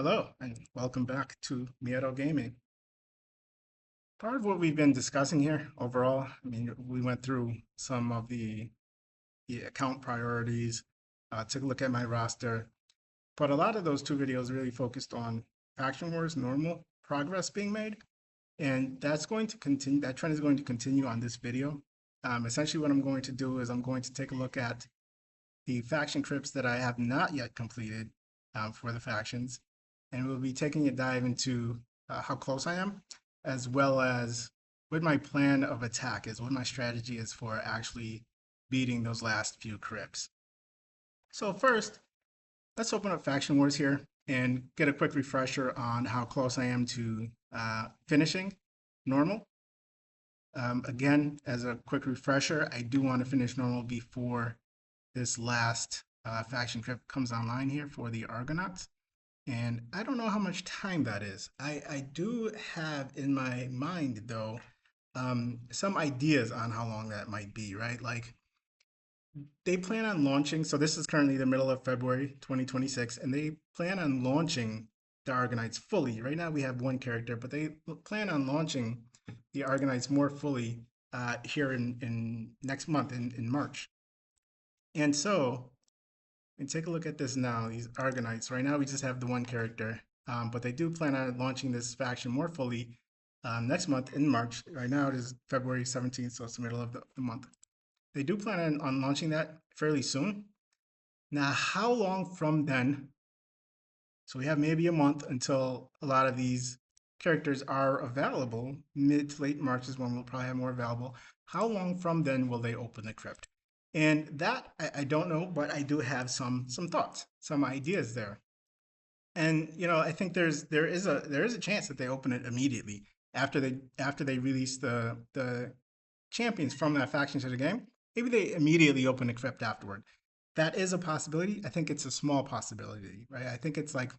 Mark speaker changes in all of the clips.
Speaker 1: Hello, and welcome back to Miedo Gaming. Part of what we've been discussing here overall, we went through some of the account priorities, took a look at my roster, but a lot of those two videos really focused on Faction Wars normal progress being made, and that's going to continue. That trend is going to continue on this video. Essentially, what I'm going to do is I'm going to take a look at the faction crypts that I have not yet completed for the factions, and we'll be taking a dive into how close I am, as well as what my plan of attack is, what my strategy is for actually beating those last few crypts. So first, let's open up Faction Wars here and get a quick refresher on how close I am to finishing normal. Again, as a quick refresher, I do want to finish normal before this last faction crypt comes online here for the Argonauts. And I don't know how much time that is. I do have in my mind, though, some ideas on how long that might be, right? Like they plan on launching, so this is currently the middle of February 2026, and they plan on launching the Argonauts fully. Right now we have one character, but they plan on launching the Argonauts more fully here in next month in March. And so, and take a look at this now, these Argonauts. Right now we just have the one character, but they do plan on launching this faction more fully next month in March. Right now it is February 17th, so it's the middle of the month. They do plan on launching that fairly soon. Now, how long from then? So we have maybe a month until a lot of these characters are available. Mid to late March is when we'll probably have more available. How long from then will they open the crypt? And that I don't know, but I do have some thoughts, some ideas there. And I think there is a chance that they open it immediately after they release the champions from that faction to the game. Maybe they immediately open the crypt afterward. That is a possibility. I think it's a small possibility, right? I think it's like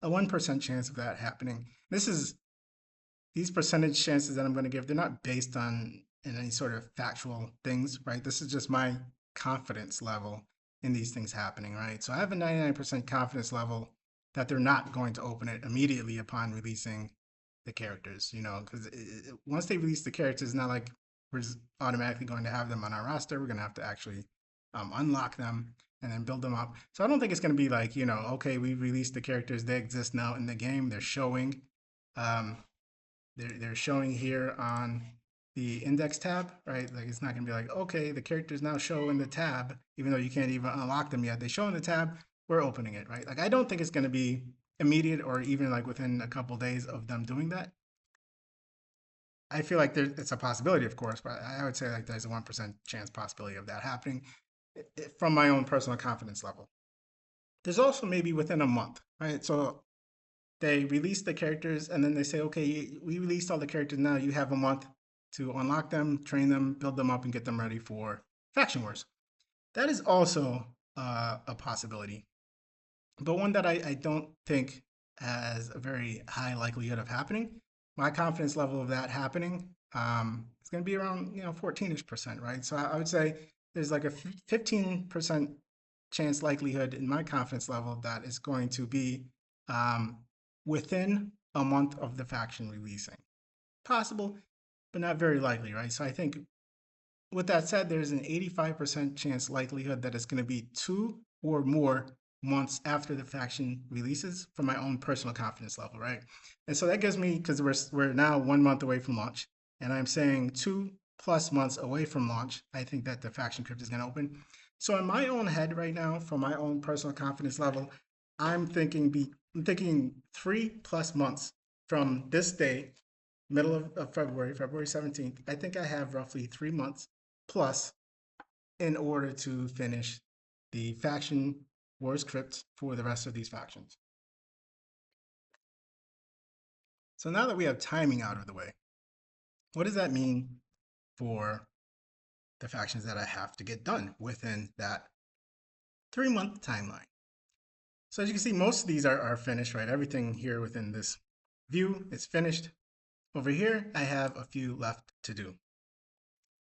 Speaker 1: a 1% chance of that happening. These percentage chances that I'm going to give, they're not based on in any sort of factual things, right? This is just my confidence level in these things happening, right? So I have a 99% confidence level that they're not going to open it immediately upon releasing the characters, because once they release the characters, it's not like we're just automatically going to have them on our roster. We're going to have to actually unlock them and then build them up. So I don't think it's going to be like, okay, we released the characters. They exist now in the game. They're showing. Um, they're showing here on the index tab, right? Like it's not going to be like, okay, the characters now show in the tab, even though you can't even unlock them yet. They show in the tab. We're opening it, right? Like I don't think it's going to be immediate or even like within a couple days of them doing that. I feel like it's a possibility, of course, but I would say like there's a 1% chance possibility of that happening from my own personal confidence level. There's also maybe within a month, right? So they release the characters and then they say, okay, we released all the characters now. You have a month to unlock them, train them, build them up, and get them ready for Faction Wars. That is also a possibility, but one that I don't think has a very high likelihood of happening. My confidence level of that happening is going to be around 14ish%, right? So I would say there's like a 15% chance likelihood in my confidence level that is going to be um, within a month of the faction releasing. Possible, but not very likely, right? So I think with that said, there's an 85% chance likelihood that it's going to be 2 or more months after the faction releases for my own personal confidence level, right? And so that gives me, because we're now 1 month away from launch, and I'm saying 2+ months away from launch, I think that the faction crypt is going to open. So in my own head right now, for my own personal confidence level, I'm thinking 3+ months from this day, middle of February, February 17th. I think I have roughly 3 months plus in order to finish the faction wars crypt for the rest of these factions. So now that we have timing out of the way, what does that mean for the factions that I have to get done within that 3-month timeline? So as you can see, most of these are finished, right? Everything here within this view is finished. Over here, I have a few left to do.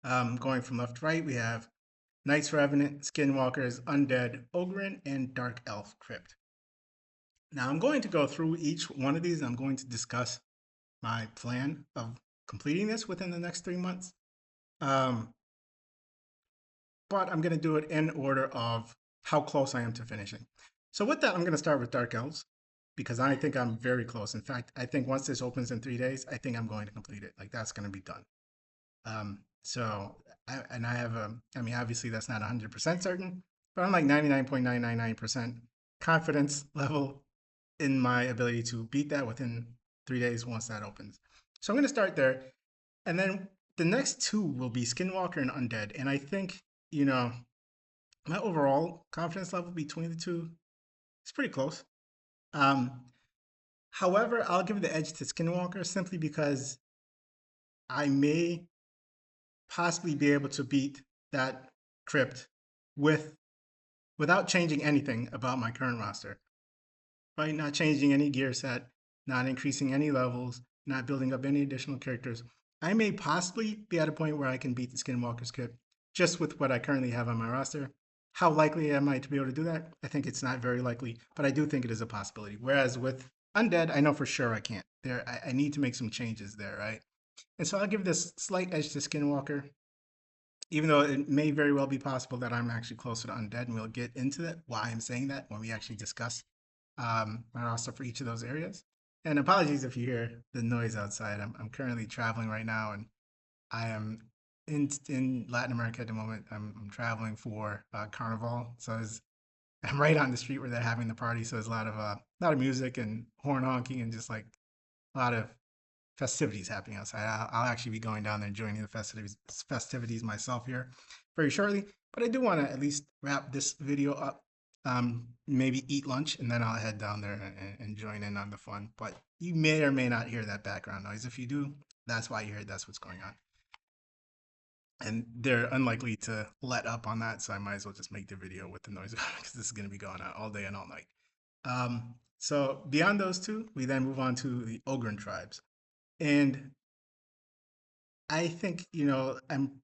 Speaker 1: Going from left to right, we have Knights Revenant, Skinwalkers, Undead, Ogryn, and Dark Elf Crypt. Now I'm going to go through each one of these. I'm going to discuss my plan of completing this within the next 3 months. Um, but I'm going to do it in order of how close I am to finishing. So with that, I'm going to start with Dark Elves because I think I'm very close. In fact, I think once this opens in 3 days, I think I'm going to complete it. Like that's going to be done. And I have I mean, obviously that's not 100% certain, but I'm like 99.999% confidence level in my ability to beat that within 3 days once that opens. So I'm going to start there. And then the next two will be Skinwalker and Undead. And I think, you know, my overall confidence level between the two is pretty close. Um, However, I'll give the edge to Skinwalker simply because I may possibly be able to beat that crypt with without changing anything about my current roster, right? Not changing any gear set, not increasing any levels, not building up any additional characters. I may possibly be at a point where I can beat the Skinwalker crypt just with what I currently have on my roster. How likely am I to be able to do that? I think it's not very likely, but I do think it is a possibility. Whereas with Undead, I know for sure I can't. I need to make some changes there, right? And so I'll give this slight edge to Skinwalker, even though it may very well be possible that I'm actually closer to Undead, and we'll get into that, why I'm saying that when we actually discuss my roster for each of those areas. And apologies if you hear the noise outside. I'm currently traveling right now, and I am in Latin America at the moment. I'm traveling for Carnival, so I'm right on the street where they're having the party. So there's a lot of music and horn honking and just like a lot of festivities happening outside. I'll actually be going down there and joining the festivities myself here very shortly. But I do want to at least wrap this video up, maybe eat lunch, and then I'll head down there and join in on the fun. But you may or may not hear that background noise. If you do, that's why you heard. That's what's going on. And they're unlikely to let up on that, so I might as well just make the video with the noise because this is going to be going on all day and all night. So beyond those two, we then move on to the Ogren tribes. And I think, I'm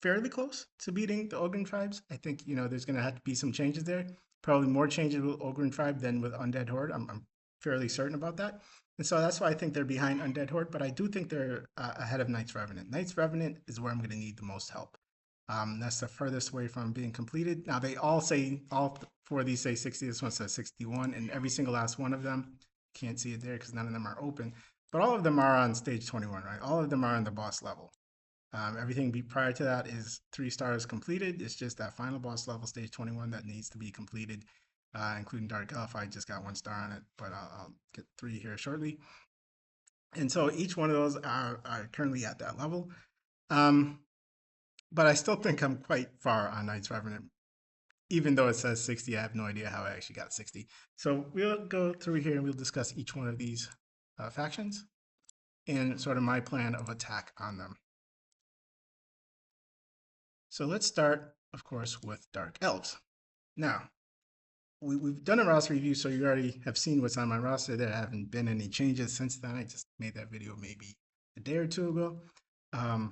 Speaker 1: fairly close to beating the Ogren tribes. I think, there's going to have to be some changes there. Probably more changes with Ogren tribe than with Undead Horde. I'm fairly certain about that. And so that's why I think they're behind Undead Horde, but I do think they're ahead of Knights Revenant. Knights Revenant is where I'm going to need the most help. That's the furthest away from being completed. Now, they all four of these say 60. This one says 61, and every single last one of them, can't see it there because none of them are open, but all of them are on stage 21, right? All of them are on the boss level. Everything prior to that is 3 stars completed. It's just that final boss level, stage 21, that needs to be completed, including Dark Elf. I just got 1 star on it, but I'll get 3 here shortly. And so each one of those are currently at that level. But I still think I'm quite far on Knights Revenant. Even though it says 60, I have no idea how I actually got 60. So we'll go through here and we'll discuss each one of these factions and sort of my plan of attack on them. So let's start, of course, with Dark Elves. Now, we've done a roster review, so you already have seen what's on my roster. There haven't been any changes since then. I just made that video maybe a day or two ago. I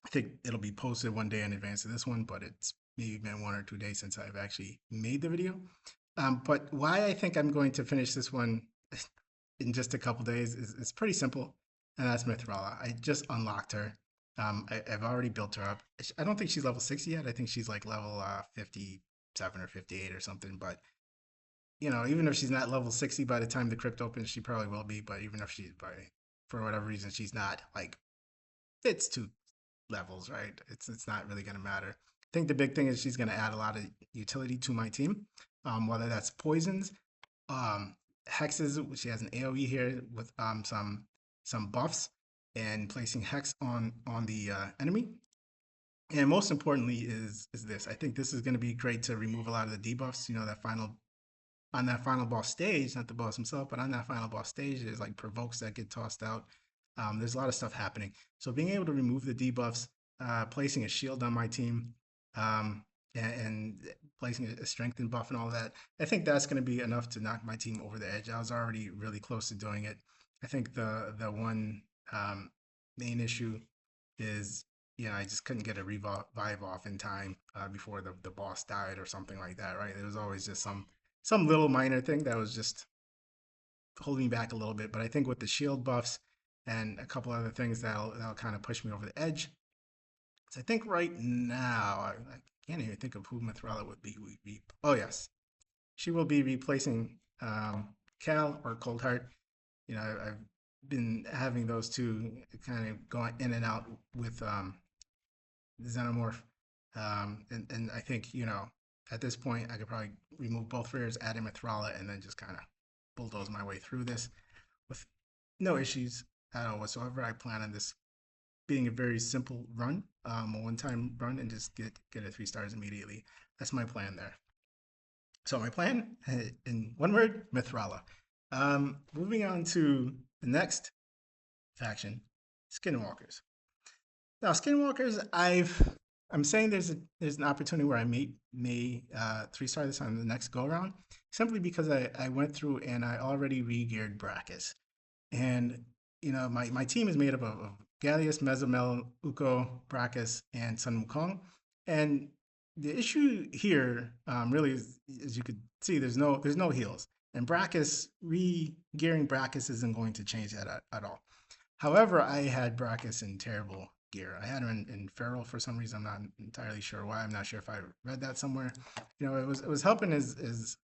Speaker 1: think it'll be posted one day in advance of this one, but it's maybe been 1 or 2 days since I've actually made the video. But why I think I'm going to finish this one in just a couple days is pretty simple, and that's Mithrala. I just unlocked her. I've already built her up. I don't think she's level 60 yet. I think she's like level 57 or 58 or something. But even if she's not level 60 by the time the crypt opens, she probably will be. But even if for whatever reason, she's not, like, it's 2 levels, right? It's not really going to matter. I think the big thing is she's going to add a lot of utility to my team, whether that's poisons, um, hexes. She has an AOE here with some buffs and placing hex on the enemy. And most importantly is this. I think this is going to be great to remove a lot of the debuffs. That final boss stage, not the boss himself, but on that final boss stage, there's like provokes that get tossed out. There's a lot of stuff happening. So being able to remove the debuffs, placing a shield on my team, and placing a strengthened buff and all that, I think that's going to be enough to knock my team over the edge. I was already really close to doing it. I think the one main issue is, I just couldn't get a revive off in time before the boss died or something like that, right? There was always just some some little minor thing that was just holding me back a little bit. But I think with the shield buffs and a couple other things that'll kind of push me over the edge. So I think right now I can't even think of who Mithrala would be. Oh yes, she will be replacing Cal or Coldheart. I've been having those two kind of going in and out with Xenomorph. And I think, at this point, I could probably remove both Fears, add in Mithrala, and then just kind of bulldoze my way through this with no issues at all whatsoever. I plan on this being a very simple run, a one-time run, and just get a 3 stars immediately. That's my plan there. So my plan, in one word, Mithrala. Moving on to the next faction, Skinwalkers. Now, Skinwalkers, I'm saying there's an opportunity where I may 3 star this on the next go around, simply because I went through and I already re-geared Brachus. And my team is made up of Gallius, Mezomel, Uko, Brachus, and Sun Wukong. And the issue here really is, as you could see, there's no heals. And Brachus, re-gearing Brachus isn't going to change that at all. However, I had Brachus in terrible gear. I had him in feral for some reason. I'm not entirely sure why. I'm not sure if I read that somewhere. It was helping his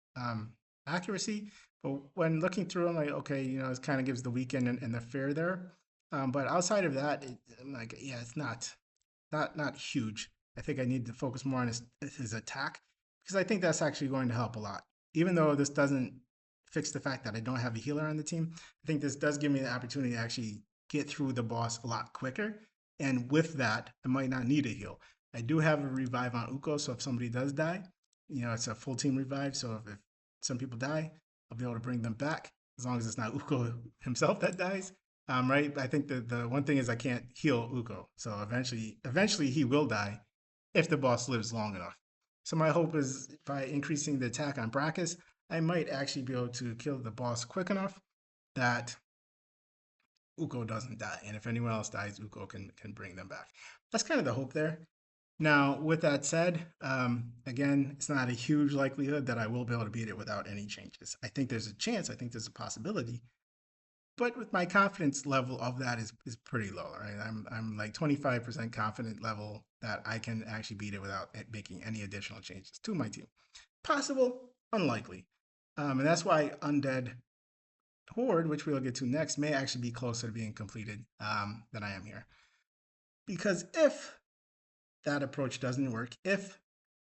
Speaker 1: accuracy, but when looking through, I'm like, okay, it kind of gives the weekend and the fair there. But outside of that, I'm like, yeah, it's not huge. I think I need to focus more on his attack because I think that's actually going to help a lot. Even though this doesn't fix the fact that I don't have a healer on the team, I think this does give me the opportunity to actually get through the boss a lot quicker. And with that, I might not need a heal. I do have a revive on Uko, so if somebody does die, it's a full team revive. So if some people die, I'll be able to bring them back as long as it's not Uko himself that dies. Right? I think the one thing is I can't heal Uko, so eventually he will die if the boss lives long enough. So my hope is by increasing the attack on Brachus, I might actually be able to kill the boss quick enough that Uko doesn't die, and if anyone else dies, Uko can bring them back. That's kind of the hope there. Now, with that said, again, it's not a huge likelihood that I will be able to beat it without any changes. I think there's a chance. I think there's a possibility, but with my confidence level of that is pretty low. Right, I'm like 25% confident level that I can actually beat it without making any additional changes to my team. Possible, unlikely, and that's why Undead Horde, which we'll get to next, may actually be closer to being completed than I am here. Because if that approach doesn't work, if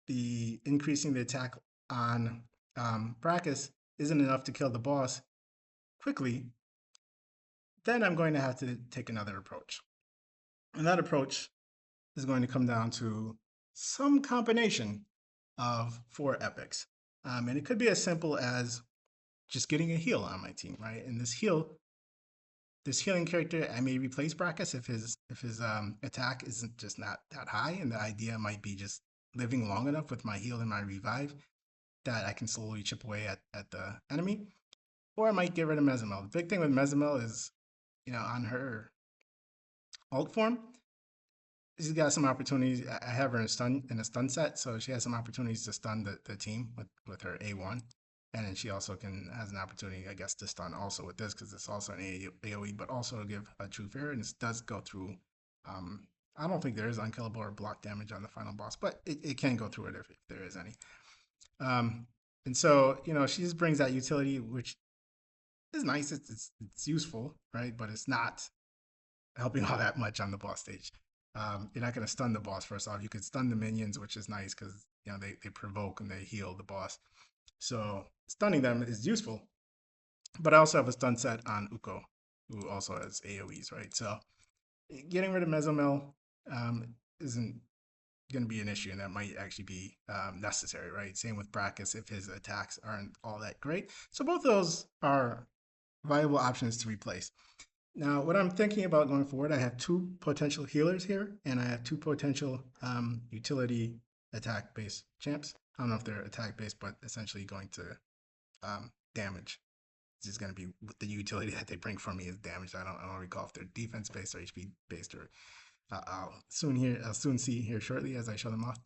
Speaker 1: the increasing the attack on Brachus isn't enough to kill the boss quickly, then I'm going to have to take another approach. And that approach is going to come down to some combination of 4 epics. And it could be as simple as just getting a heal on my team, right? And this healing character, I may replace Brachus if his attack isn't just not that high, and the idea might be just living long enough with my heal and my revive that I can slowly chip away at the enemy. Or I might get rid of Mezomel. The big thing with Mezomel is, on her alt form, she's got some opportunities. I have her in a stun set, so she has some opportunities to stun the team with her A1. And then she also has an opportunity, I guess, to stun also with this because it's also an AoE, but also give a true fear. And this does go through. I don't think there is unkillable or block damage on the final boss, but it can go through it if there is any. And so, she just brings that utility, which is nice. It's useful, right? But it's not helping all that much on the boss stage. You're not going to stun the boss first off. You could stun the minions, which is nice because they provoke and they heal the boss. So stunning them is useful. But I also have a stun set on Uko, who also has AoEs, right? So getting rid of Mezomel isn't going to be an issue, and that might actually be necessary, right? Same with Brachus if his attacks aren't all that great. So both those are viable options to replace. Now, what I'm thinking about going forward, I have 2 potential healers here, and I have 2 potential utility attack-based champs. I don't know if they're attack-based, but essentially going to damage. This is going to be the utility that they bring for me is damage. I don't recall if they're defense-based or HP-based, or I'll soon see here shortly as I show them off.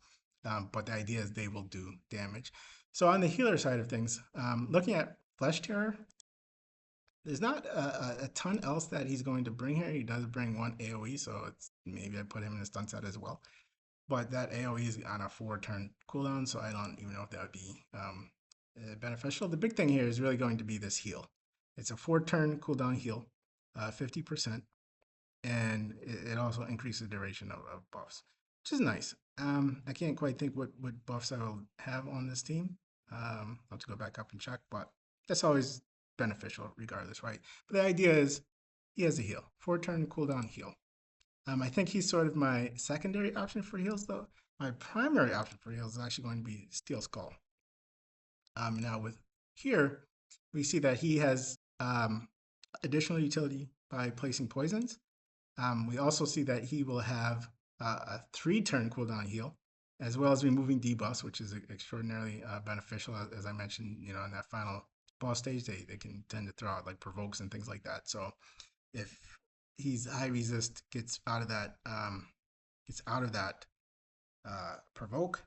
Speaker 1: But the idea is they will do damage. So on the healer side of things, looking at Flesh Terror, there's not a ton else that he's going to bring here. He does bring one AoE, so it's maybe I put him in the stun set as well. But that AoE is on a 4-turn cooldown, so I don't even know if that would be beneficial. The big thing here is really going to be this heal. It's a 4-turn cooldown heal, 50%, and it also increases the duration of buffs, which is nice. I can't quite think what buffs I will have on this team. I'll have to go back up and check, but that's always beneficial regardless, right? But the idea is he has a heal, 4-turn cooldown heal. I think he's sort of my secondary option for heals, though. My primary option for heals is actually going to be Steel Skull. Now with here, we see that he has additional utility by placing poisons. We also see that he will have a 3-turn cooldown heal, as well as removing debuffs, which is extraordinarily beneficial. As I mentioned, you know, in that final boss stage, they can tend to throw out like provokes and things like that. So if he's high resist, gets out of that provoke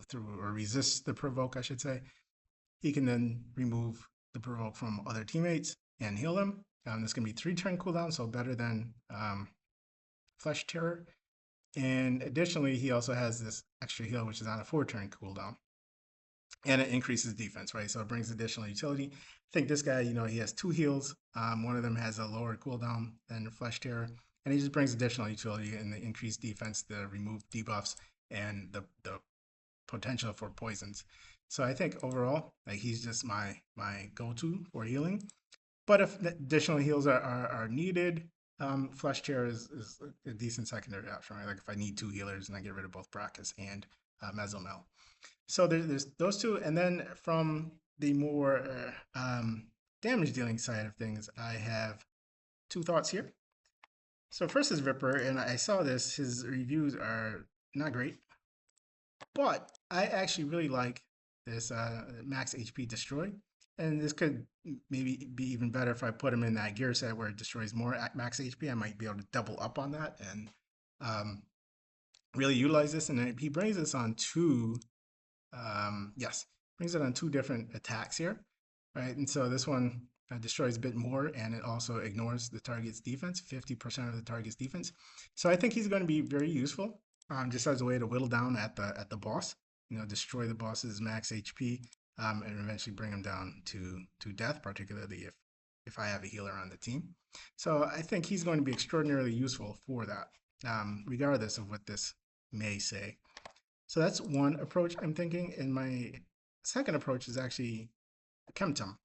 Speaker 1: through, or resists the provoke, I should say, he can then remove the provoke from other teammates and heal them. This can be 3-turn cooldown, so better than Flesh Terror. And additionally, he also has this extra heal, which is on a 4-turn cooldown. And it increases defense, right? So it brings additional utility. I think this guy, you know, he has 2 heals. One of them has a lower cooldown than Flesh Terror. And he just brings additional utility in the increased defense, the removed debuffs, and the potential for poisons. So I think overall, like, he's just my go-to for healing. But if additional heals are needed, Flesh Terror is a decent secondary option, right? Like if I need 2 healers and I get rid of both Brachus and Mesomel. So there's those two. And then from the more damage dealing side of things, I have 2 thoughts here. So first is Ripper, and I saw this. His reviews are not great, but I actually really like this max HP destroy. And this could maybe be even better if I put him in that gear set where it destroys more at max HP. I might be able to double up on that and really utilize this. And he brings us on 2, yes, brings it on 2 different attacks here, right? And so this one destroys a bit more, and it also ignores the target's defense, 50% of the target's defense. So I think he's going to be very useful, just as a way to whittle down at the boss. You know, destroy the boss's max HP, and eventually bring him down to death, particularly if I have a healer on the team. So I think he's going to be extraordinarily useful for that, regardless of what this may say. So that's one approach I'm thinking. And my second approach is actually Chemtum.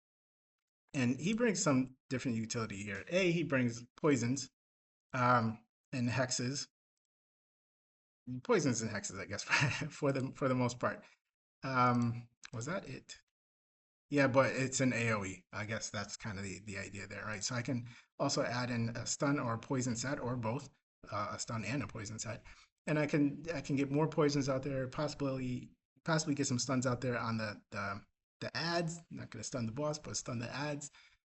Speaker 1: And he brings some different utility here. He brings poisons and hexes. Poisons and hexes, I guess, for the most part. Was that it? Yeah, but it's an AoE. I guess that's kind of the idea there, right? So I can also add in a stun or a poison set, or both, a stun and a poison set, and I can get more poisons out there. Possibly get some stuns out there on the ads. Not going to stun the boss, but stun the ads,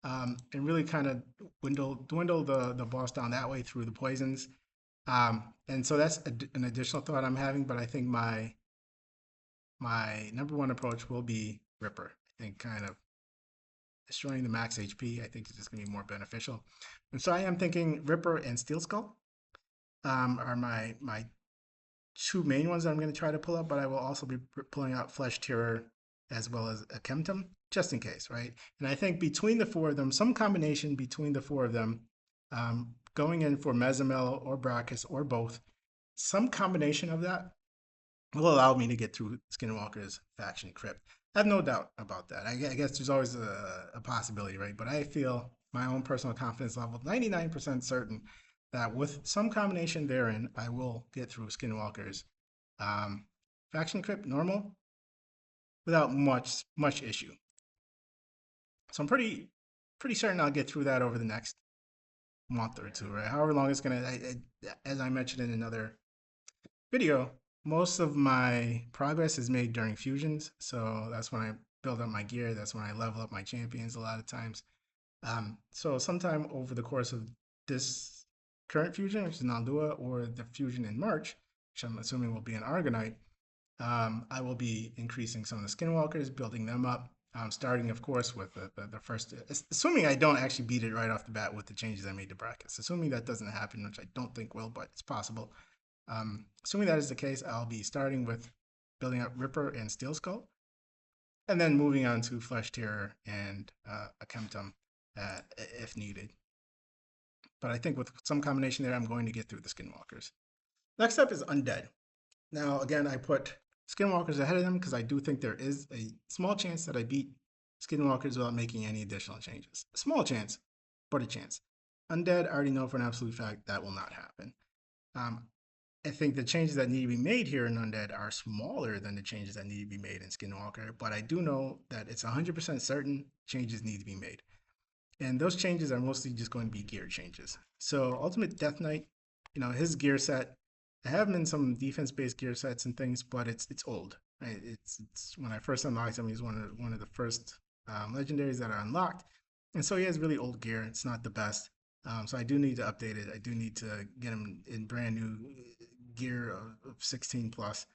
Speaker 1: and really kind of dwindle the boss down that way through the poisons. And so that's an additional thought I'm having. But I think my number one approach will be Ripper. I think kind of destroying the max HP, I think is just going to be more beneficial. And so I am thinking Ripper and Steel Skull are my 2 main ones that I'm going to try to pull up, but I will also be pulling out Flesh Terror as well as a Chemtum, just in case, right? And I think between the 4 of them, some combination between the 4 of them, going in for Mesomel or Brachus or both, some combination of that will allow me to get through Skinwalker's faction crypt. I have no doubt about that. I guess there's always a possibility, right? But I feel my own personal confidence level, 99% certain that with some combination therein, I will get through Skinwalker's faction crypt normal without much issue. So I'm pretty certain I'll get through that over the next month or 2, right? However long it's gonna. As I mentioned in another video, most of my progress is made during fusions, so that's when I build up my gear. That's when I level up my champions a lot of times. So sometime over the course of this current fusion, which is Naldua, or the fusion in March, which I'm assuming will be an Argonite, I will be increasing some of the skinwalkers, building them up, starting, of course, with the first, assuming I don't actually beat it right off the bat with the changes I made to brackets. Assuming that doesn't happen, which I don't think will, but it's possible. Assuming that is the case, I'll be starting with building up Ripper and Steel Skull, and then moving on to Flesh Terror and a Chemtum if needed. But I think with some combination there, I'm going to get through the Skinwalkers. Next up is Undead. Now, again, I put Skinwalkers ahead of them because I do think there is a small chance that I beat Skinwalkers without making any additional changes. A small chance, but a chance. Undead, I already know for an absolute fact that will not happen. Um, I think the changes that need to be made here in Undead are smaller than the changes that need to be made in Skinwalker, but I do know that it's 100% certain changes need to be made. And those changes are mostly just going to be gear changes. So Ultimate Death Knight, his gear set, I have him in some defense-based gear sets and things, but it's old. Right? It's when I first unlocked him, he's one of the first legendaries that are unlocked, and so he has really old gear. It's not the best, so I do need to update it. I do need to get him in brand new gear of 16 plus.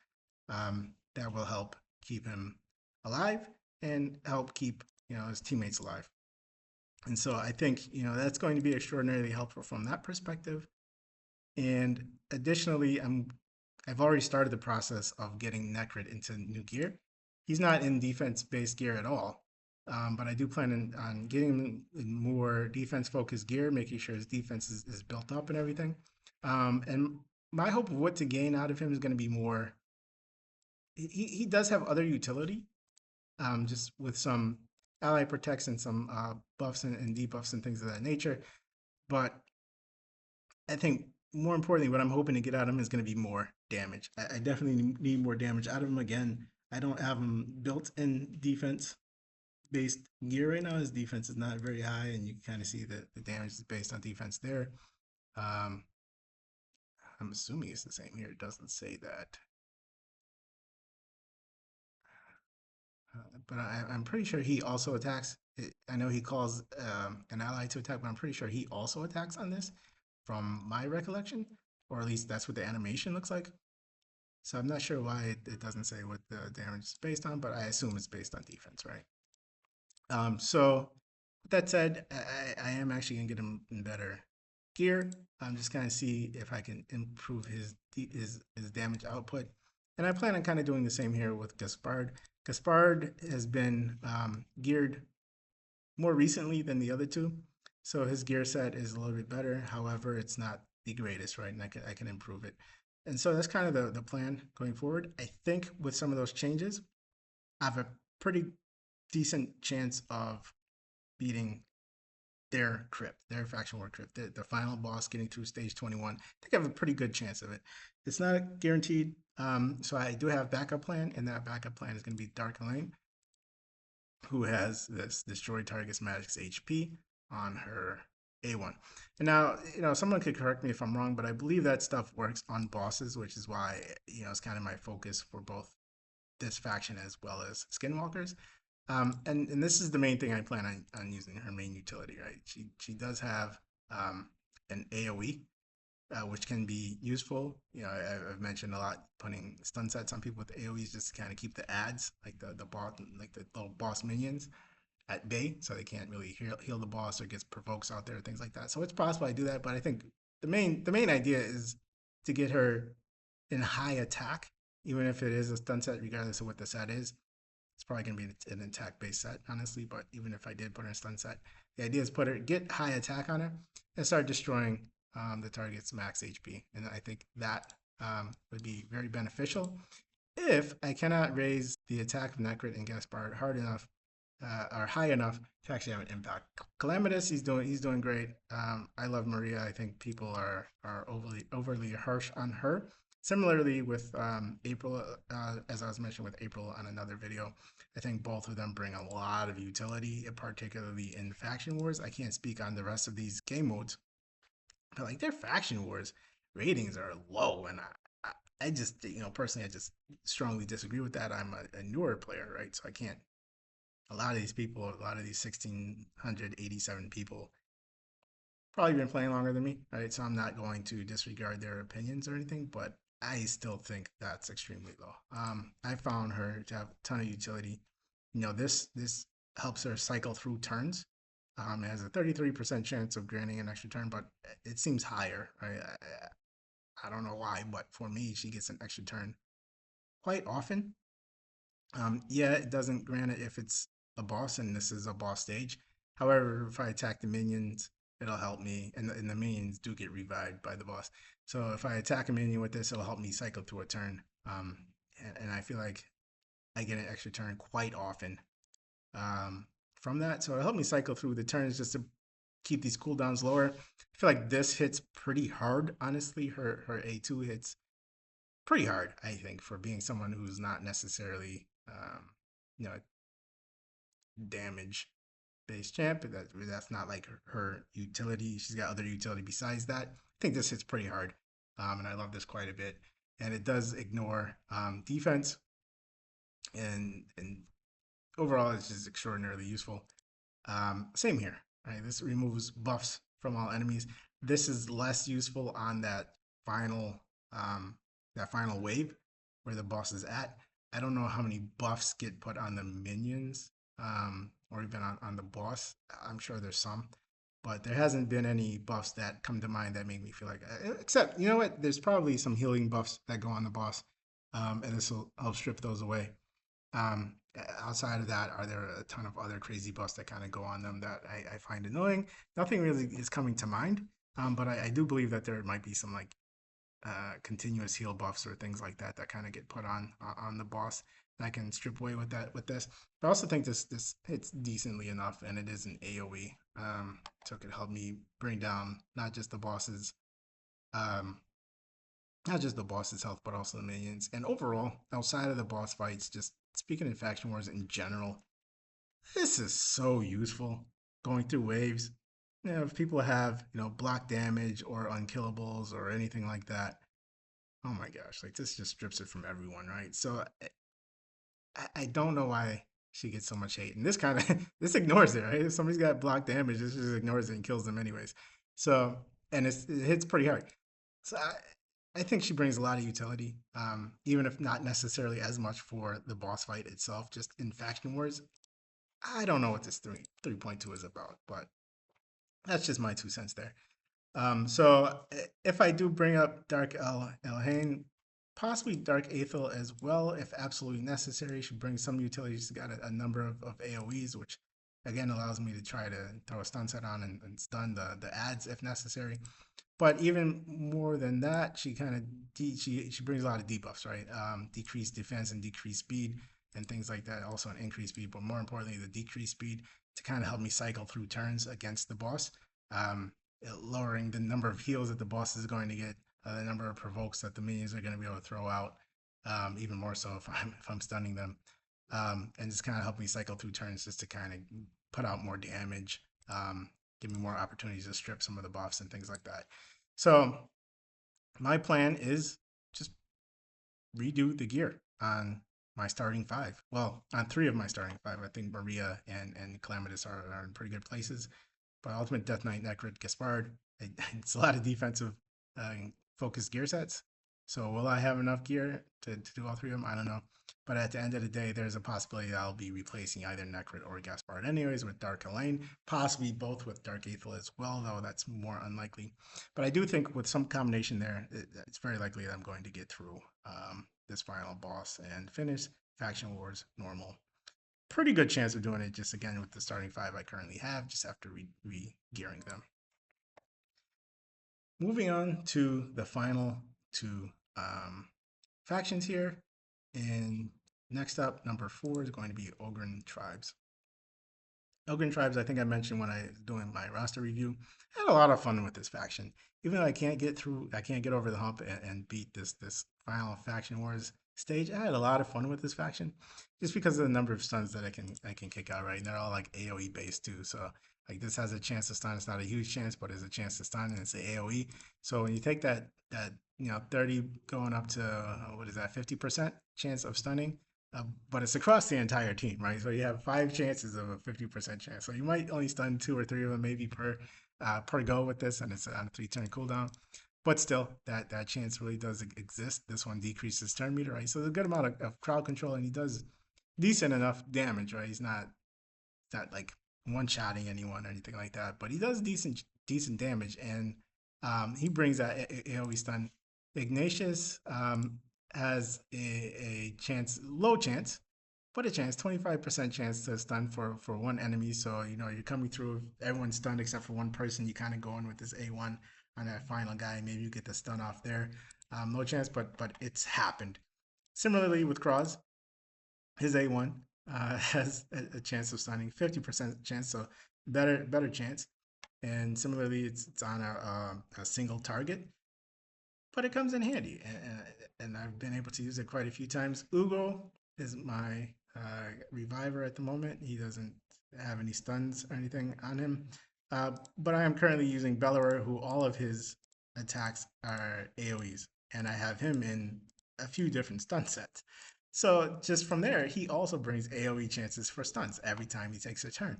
Speaker 1: That will help keep him alive and help keep his teammates alive. And so I think that's going to be extraordinarily helpful from that perspective. And additionally, I've already started the process of getting Necrit into new gear. He's not in defense-based gear at all, but I do plan on getting him in more defense-focused gear, making sure his defense is built up and everything. And my hope of what to gain out of him is going to be more. He does have other utility, just with some ally protects and some buffs and debuffs and things of that nature. But I think more importantly, what I'm hoping to get out of him is going to be more damage. I definitely need more damage out of him. Again, I don't have him built in defense based gear right now. His defense is not very high, and you can kind of see that the damage is based on defense there. Um, I'm assuming it's the same here. It doesn't say that. But I'm pretty sure he also attacks. I know he calls an ally to attack, but I'm pretty sure he also attacks on this from my recollection, or at least that's what the animation looks like. So I'm not sure why it doesn't say what the damage is based on, but I assume it's based on defense, right? So with that said, I am actually gonna get him in better gear. I'm just gonna see if I can improve his damage output. And I plan on kind of doing the same here with Gaspard. Gaspard has been geared more recently than the other two, so his gear set is a little bit better. However, it's not the greatest, right? And I can improve it. And so that's kind of the plan going forward. I think with some of those changes, I have a pretty decent chance of beating their crypt, their faction war crypt, the final boss getting through stage 21. I think I have a pretty good chance of it. It's not guaranteed, so I do have backup plan, and that backup plan is going to be Dark Lane, who has this destroy target's magic's HP on her A1. And now, someone could correct me if I'm wrong, but I believe that stuff works on bosses, which is why, it's kind of my focus for both this faction as well as Skinwalkers. And this is the main thing I plan on using her main utility, right? She does have an AoE, which can be useful. I've mentioned a lot putting stun sets on people with AoEs just to kind of keep the ads, like the boss, like the little boss minions, at bay, so they can't really heal the boss or gets provokes out there, things like that. So it's possible I do that, but I think the main idea is to get her in high attack, even if it is a stun set, regardless of what the set is. It's probably going to be an attack based set, honestly. But even if I did put her in stun set, the idea is get high attack on her and start destroying the target's max HP. And I think that would be very beneficial if I cannot raise the attack of Necrit and Gaspard hard enough or high enough to actually have an impact. Calamitous, he's doing great. I love Maria. I think people are overly harsh on her. Similarly with April, as I was mentioning with April on another video, I think both of them bring a lot of utility, particularly in faction wars. I can't speak on the rest of these game modes, but like their faction wars ratings are low, and I just, personally, I just strongly disagree with that. I'm a newer player, right? So I can't. A lot of these people, a lot of these 1,687 people, probably been playing longer than me, right? So I'm not going to disregard their opinions or anything, but I still think that's extremely low. I found her to have a ton of utility. This helps her cycle through turns. It has a 33% chance of granting an extra turn, but it seems higher, right? I don't know why, but for me, she gets an extra turn quite often. Yeah, it doesn't grant it if it's a boss, and this is a boss stage. However, if I attack the minions, it'll help me, and the minions do get revived by the boss. So if I attack a minion with this, it'll help me cycle through a turn. And I feel like I get an extra turn quite often from that. So it'll help me cycle through the turns just to keep these cooldowns lower. I feel like this hits pretty hard, honestly. Her A2 hits pretty hard, I think, for being someone who's not necessarily you know, damage based champ. That's not like her utility. She's got other utility besides that. I think this hits pretty hard, and I love this quite a bit. And it does ignore defense, and overall, it's just extraordinarily useful. Same here. Right, this removes buffs from all enemies. This is less useful on final um, that final wave where the boss is at. I don't know how many buffs get put on the minions or even on the boss. I'm sure there's some, but there hasn't been any buffs that come to mind that make me feel like. Except, you know what? There's probably some healing buffs that go on the boss, and this will help strip those away. Um, Outside of that, are there a ton of other crazy buffs that kind of go on them that I find annoying? Nothing really is coming to mind, but I do believe that there might be some like continuous heal buffs or things like that that kind of get put on the boss that can strip away with this. But I also think this hits decently enough, and it is an AOE, so it could help me bring down um, not just the boss's health, but also the minions. And overall, outside of the boss fights, just speaking in faction wars in general, this is so useful going through waves. If people have, block damage or unkillables or anything like that, oh my gosh, like this just strips it from everyone, right? So I don't know why she gets so much hate. And this kind of, this ignores it, right? If somebody's got block damage, this just ignores it and kills them anyways. So, and it hits pretty hard. So I think she brings a lot of utility, even if not necessarily as much for the boss fight itself, just in faction wars. I don't know what this 3.2 is about, but that's just my 2 cents there. So if I do bring up Dark Elhain, possibly Dark Aethel as well, if absolutely necessary, should bring some utility. She's got a number of AoEs, which again allows me to try to throw a stun set on and stun the ads if necessary. But even more than that, she kind of she brings a lot of debuffs, right? Decreased defense and decreased speed and things like that. Also an increased speed, but more importantly, the decreased speed to kind of help me cycle through turns against the boss, lowering the number of heals that the boss is going to get, the number of provokes that the minions are going to be able to throw out, even more so if I'm stunning them, and just kind of help me cycle through turns just to kind of put out more damage. Give me more opportunities to strip some of the buffs and things like that. So my plan is just redo the gear on my starting five. Well, on three of my starting five. I think Maria and Calamitous are in pretty good places. But Ultimate Death Knight, Necrit, Gaspard, it's a lot of defensive uh, focused gear sets. So will I have enough gear to do all three of them? I don't know. But at the end of the day, there's a possibility that I'll be replacing either Necrit or Gaspard anyways with Dark Elaine, possibly both with Dark Aethel as well, though that's more unlikely. But I do think with some combination there, it's very likely that I'm going to get through this final boss and finish Faction Wars normal. Pretty good chance of doing it just again with the starting five I currently have, just after re-gearing them. Moving on to the final two factions here. And next up, number 4 is going to be Ogryn Tribes. Ogryn Tribes, I think I mentioned when I was doing my roster review, I had a lot of fun with this faction. Even though I can't get over the hump and beat this final faction wars stage, I had a lot of fun with this faction, just because of the number of stuns that I can kick out, right? And they're all like AoE based too. So like this has a chance to stun. It's not a huge chance, but it's a chance to stun, and it's a AoE. So when you take that 30 going up to what is that, 50% chance of stunning, but it's across the entire team, right? So you have 5 chances of a 50% chance. So you might only stun 2 or 3 of them maybe per go with this, and it's on a 3-turn cooldown. but still, that chance really does exist. This one decreases turn meter, right? So there's a good amount of crowd control, and he does decent enough damage, right? He's not like one shotting anyone or anything like that, but he does decent damage, and he brings that AOE stun. Ignatius has a chance, low chance, but a chance, 25% chance to stun for one enemy. So you're coming through, everyone's stunned except for one person. You kind of go in with this A1 on that final guy. Maybe you get the stun off there. No chance, but it's happened. Similarly with Cross, his A1 has a chance of stunning, 50% chance, so better chance. And similarly, it's on a single target, but it comes in handy, and I've been able to use it quite a few times. Ugo is my reviver at the moment. He doesn't have any stuns or anything on him, but I am currently using Bellower, who all of his attacks are AoEs, and I have him in a few different stun sets. So just from there, he also brings AoE chances for stuns every time he takes a turn.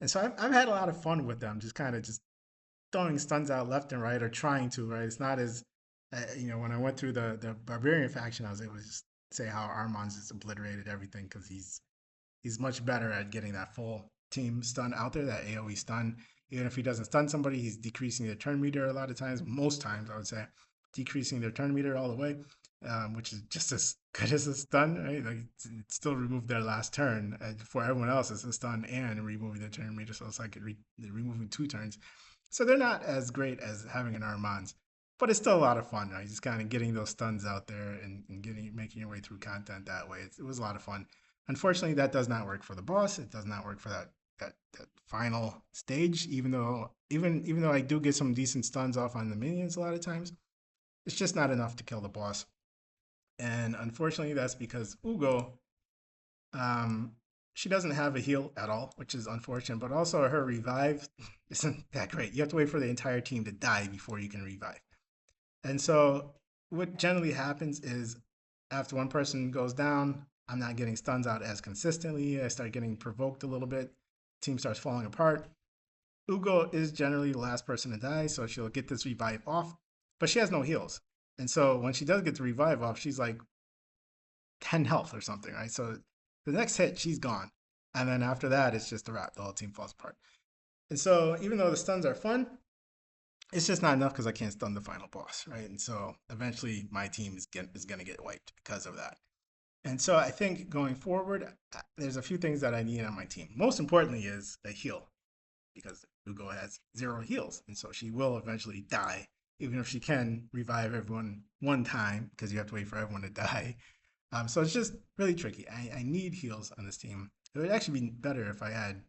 Speaker 1: And so I've had a lot of fun with them, just kind of just throwing stuns out left and right or trying to, right? It's not as, when I went through the Barbarian faction, I was able to just say how Armand's just obliterated everything because he's much better at getting that full team stun out there, that AoE stun. Even if he doesn't stun somebody, he's decreasing their turn meter a lot of times, most times, I would say, decreasing their turn meter all the way, which is just as good as a stun, right? Like it still removed their last turn. For everyone else, it's a stun and removing their turn meter. So it's like removing two turns. So they're not as great as having an Armand's, but it's still a lot of fun, right? Just kind of getting those stuns out there and making your way through content that way. It was a lot of fun. Unfortunately, that does not work for the boss. It does not work for that final stage. Even though I do get some decent stuns off on the minions a lot of times, it's just not enough to kill the boss. And unfortunately, that's because Ugo, um, she doesn't have a heal at all, which is unfortunate. But also her revive isn't that great. You have to wait for the entire team to die before you can revive. And so what generally happens is after one person goes down, I'm not getting stuns out as consistently. I start getting provoked a little bit. Team starts falling apart. Ugo is generally the last person to die, so she'll get this revive off, but she has no heals. And so when she does get the revive off, she's like 10 health or something, right? So the next hit, she's gone. And then after that, it's just a wrap. The whole team falls apart. And so even though the stuns are fun, it's just not enough because I can't stun the final boss, right? And so eventually my team is going to get wiped because of that. And so I think going forward, there's a few things that I need on my team. Most importantly is a heal because Ugo has zero heals. And so she will eventually die, even if she can revive everyone one time because you have to wait for everyone to die. So it's just really tricky. I need heals on this team. It would actually be better if I had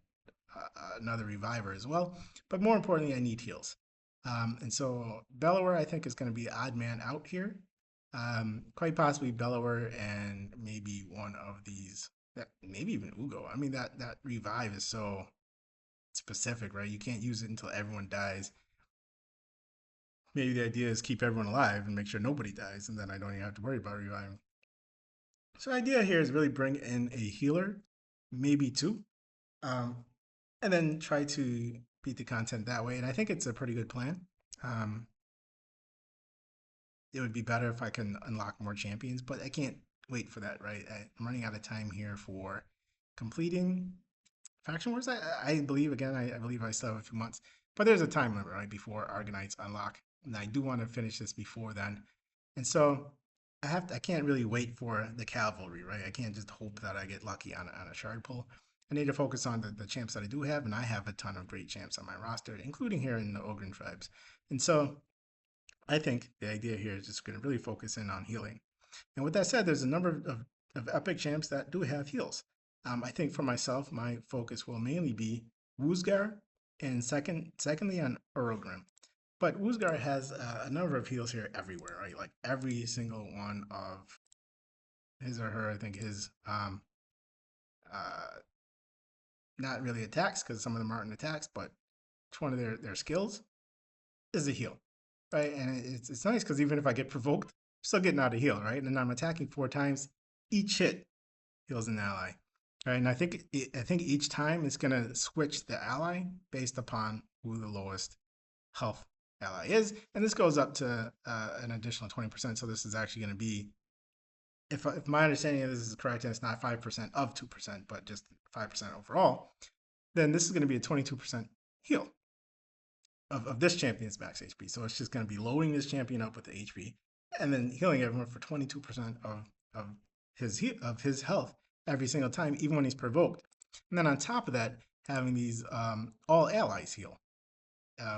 Speaker 1: another reviver as well. But more importantly, I need heals. And so Bellower, I think, is going to be odd man out here. Quite possibly Bellower and maybe one of these, maybe even Ugo. I mean, that revive is so specific, right? You can't use it until everyone dies. Maybe the idea is keep everyone alive and make sure nobody dies, and then I don't even have to worry about reviving. So the idea here is really bring in a healer, maybe two, um, and then try to beat the content that way. And I think it's a pretty good plan. Um, it would be better if I can unlock more champions, but I can't wait for that, right? I'm running out of time here for completing Faction Wars. I believe, again, I believe I still have a few months, but there's a time limit, right, before Argonites unlock. And I do want to finish this before then. And so I can't really wait for the cavalry, right? I can't just hope that I get lucky on a shard pull. I need to focus on the champs that I do have, and I have a ton of great champs on my roster, including here in the Ogren tribes. And so I think the idea here is just going to really focus in on healing. And with that said, there's a number of epic champs that do have heals. I think for myself, my focus will mainly be Woosgar and secondly on Urlgrim. But Woosgar has a number of heals here everywhere, right? Like every single one of his or her, I think his, uh, not really attacks because some of them aren't attacks, but each one of their skills is a heal, right? And it's nice because even if I get provoked, I'm still getting out a heal, right? And I'm attacking 4 times. Each hit heals an ally, right? And I think each time it's gonna switch the ally based upon who the lowest health ally is. And this goes up to an additional 20%. So this is actually going to be, if my understanding of this is correct, and it's not 5% of 2%, but just 5% overall, then this is going to be a 22% heal of this champion's max HP. So it's just going to be loading this champion up with the HP and then healing everyone for 22% of his health every single time, even when he's provoked. And then on top of that, having these all allies heal.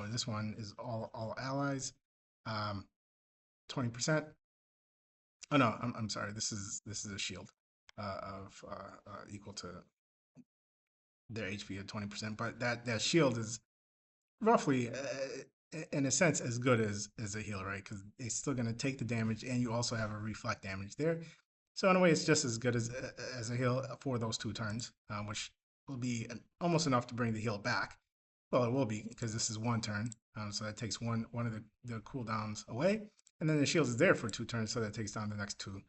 Speaker 1: This one is all allies, 20%. Oh no, I'm sorry. This is a shield of equal to their HP of 20%. But that shield is roughly, in a sense, as good as a heal, right? Because it's still going to take the damage, and you also have a reflect damage there. So in a way, it's just as good as a heal for those 2 turns, which will be almost enough to bring the heal back. Well, it will be because this is 1 turn, so that takes one of the cooldowns away, and then the shield is there for 2 turns, so that takes down the next 2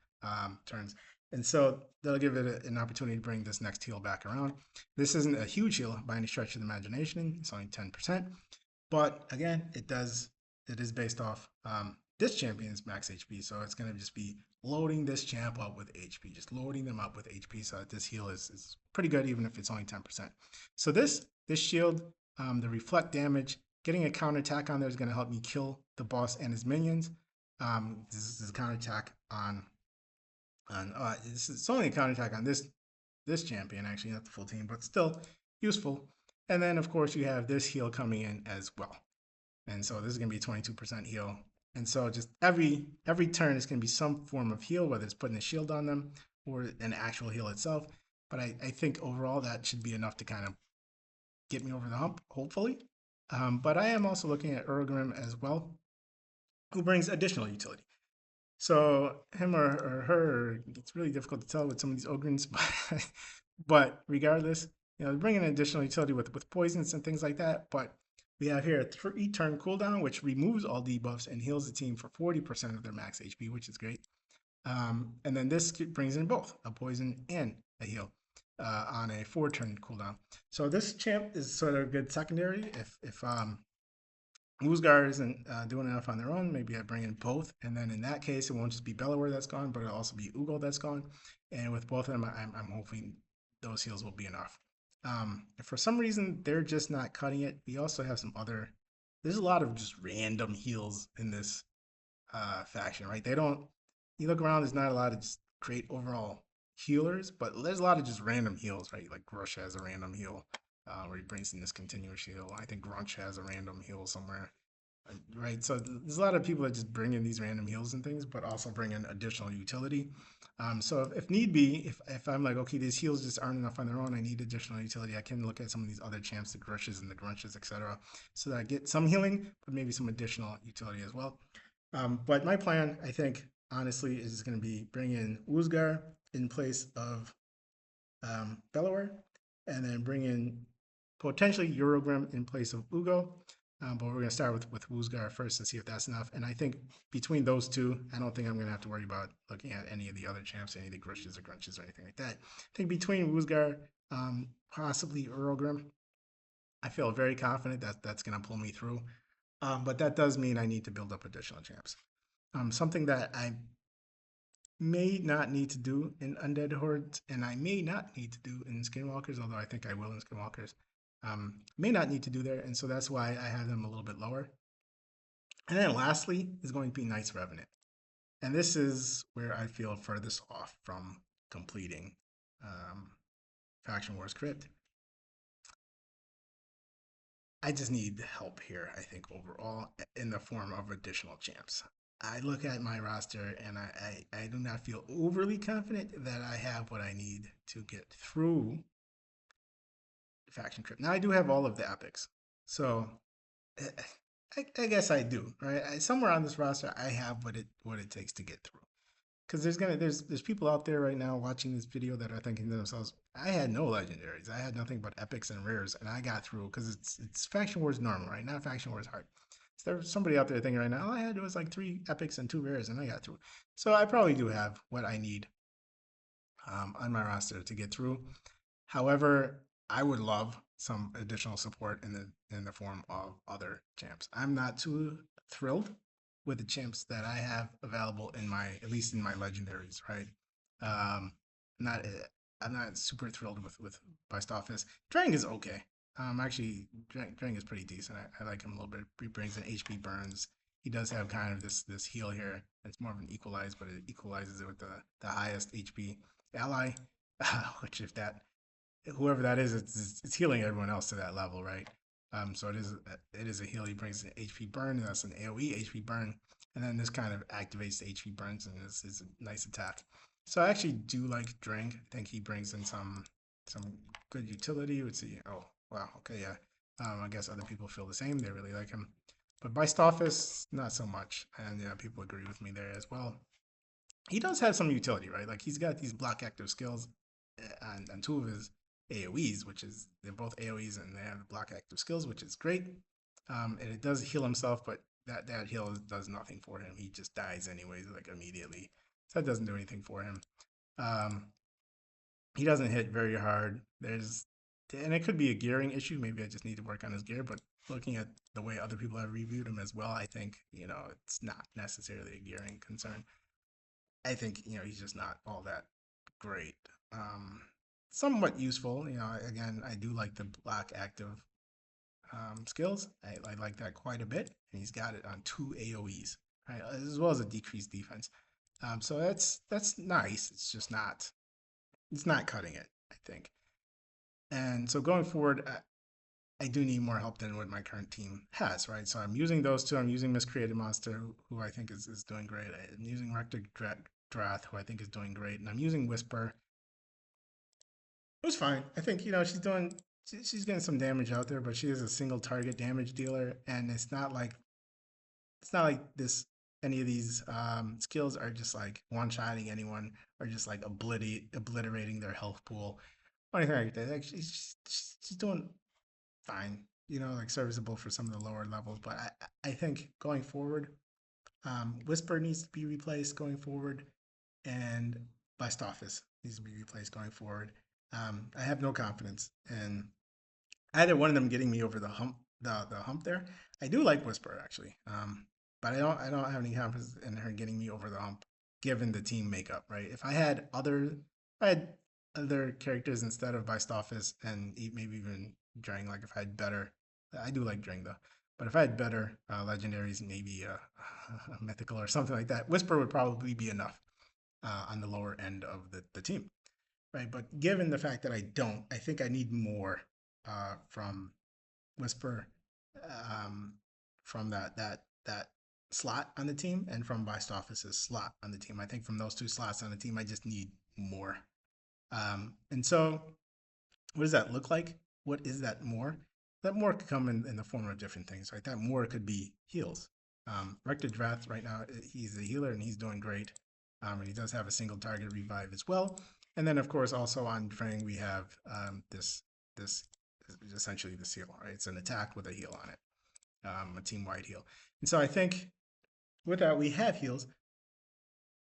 Speaker 1: turns. And so that'll give it an opportunity to bring this next heal back around. This isn't a huge heal by any stretch of the imagination. It's only 10%. But again, it is based off this champion's max HP. So it's going to just be loading this champ up with HP, just loading them up with HP so that this heal is pretty good, even if it's only 10%. So this shield, the reflect damage, getting a counterattack on there is going to help me kill the boss and his minions. This is a counterattack on it's only a counterattack on this champion, actually, not the full team, but still useful. And then, of course, you have this heal coming in as well. And so this is going to be 22% heal. And so just every turn is going to be some form of heal, whether it's putting a shield on them or an actual heal itself. But I think overall that should be enough to kind of get me over the hump, hopefully. But I am also looking at Urgrim as well, who brings additional utility. So him or her, it's really difficult to tell with some of these Ogrins, but regardless, they're bringing additional utility with poisons and things like that. But we have here a 3-turn cooldown, which removes all debuffs and heals the team for 40% of their max HP, which is great. And then this brings in both a poison and a heal on a 4-turn cooldown. So this champ is sort of a good secondary if Woosgar isn't doing enough on their own. Maybe I bring in both, and then in that case, it won't just be Bellower that's gone, but it'll also be Ugo that's gone. And with both of them, I'm hoping those heals will be enough. If for some reason they're just not cutting it, we also have some other. There's a lot of just random heals in this faction, right? They don't. You look around, there's not a lot of just great overall healers, but there's a lot of just random heals, right? Like Grush has a random heal where he brings in this continuous heal. I think Grunch has a random heal somewhere, right? So there's a lot of people that just bring in these random heals and things, but also bring in additional utility. So if need be, if I'm like, okay, these heals just aren't enough on their own, I need additional utility, I can look at some of these other champs, the Grushes and the Grunches, etc., so that I get some healing, but maybe some additional utility as well. But my plan, I think, honestly, is going to be bring in Woosgar in place of Bellower, and then bring in potentially Eurogrim in place of Ugo. But we're going to start with Woosgar first and see if that's enough. And I think between those two, I don't think I'm going to have to worry about looking at any of the other champs, any of the Grushes or Grunches or anything like that. I think between Woosgar, possibly Eurogrim, I feel very confident that that's going to pull me through. But that does mean I need to build up additional champs. Something that I may not need to do in Undead Hordes, and I may not need to do in Skinwalkers, although I think I will in Skinwalkers. May not need to do there, and so that's why I have them a little bit lower. And then lastly is going to be Knights Revenant. And this is where I feel furthest off from completing Faction Wars Crypt. I just need help here, I think, overall, in the form of additional champs. I look at my roster and I do not feel overly confident that I have what I need to get through Faction Crypt. Now, I do have all of the epics. So I guess I do, right? Somewhere on this roster, I have what it takes to get through. Because there's people out there right now watching this video that are thinking to themselves, I had no legendaries. I had nothing but epics and rares, and I got through because it's Faction Wars normal, right? Not Faction Wars hard. So there's somebody out there thinking right now, all I had was like 3 epics and 2 rares, and I got through. So I probably do have what I need on my roster to get through. However, I would love some additional support in the form of other champs. I'm not too thrilled with the champs that I have available in my at least in my legendaries, right? Um, not I'm not super thrilled with Best Office. Drang is okay. Actually, Drang is pretty decent. I like him a little bit. He brings in HP burns. He does have kind of this heal here. It's more of an equalize, but it equalizes it with the highest HP ally, which if that whoever that is, it's healing everyone else to that level, right? So it is a heal. He brings an HP burn, and that's an AOE HP burn, and then this kind of activates the HP burns, and is a nice attack. So I actually do like Drink. I think he brings in some good utility. Let's see. Oh wow, okay, yeah. I guess other people feel the same. They really like him, but by Stoffus, not so much. And yeah, people agree with me there as well. He does have some utility, right? Like he's got these block active skills and two of his AoEs, which is they're both AoEs and they have block active skills, which is great. And it does heal himself, but that heal does nothing for him. He just dies anyways, like immediately. So that doesn't do anything for him. Um, he doesn't hit very hard. And it could be a gearing issue. Maybe I just need to work on his gear. But looking at the way other people have reviewed him as well, I think it's not necessarily a gearing concern. I think he's just not all that great. Um, Somewhat useful. Again, I do like the block active skills. I like that quite a bit, and he's got it on two AOE's, right, as well as a decreased defense. So that's nice. It's not cutting it, I think. And so going forward, I do need more help than what my current team has, right? So I'm using those two. I'm using Miscreated Monster, who I think is doing great. I'm using Rector Drath, who I think is doing great. And I'm using Whisper. It was fine. I think, she's getting some damage out there, but she is a single target damage dealer. And it's not like this, any of these skills are just like one-shotting anyone or just like obliterating their health pool or anything like that. Like she's doing fine, like serviceable for some of the lower levels. But I think going forward, Whisper needs to be replaced going forward, and Blast Office needs to be replaced going forward. I have no confidence in either one of them getting me over the hump. The hump there. I do like Whisper actually, but I don't have any confidence in her getting me over the hump, given the team makeup. Right? If I had other characters instead of Bystofis and maybe even Drang, like if I had better, I do like Drang though. But if I had better legendaries, maybe a mythical or something like that, Whisper would probably be enough on the lower end of the team, right? But given the fact that I don't, I think I need more from Whisper, um, from that slot on the team, and from Bystofis's slot on the team. I think from those two slots on the team, I just need more. And so, what does that look like? What is that more? That more could come in the form of different things, right? That more could be heals. Rector Drath right now, he's a healer and he's doing great. And he does have a single target revive as well. And then, of course, also on Drang, we have this essentially this heal, right? It's an attack with a heal on it, a team wide heal. And so I think with that, we have heals.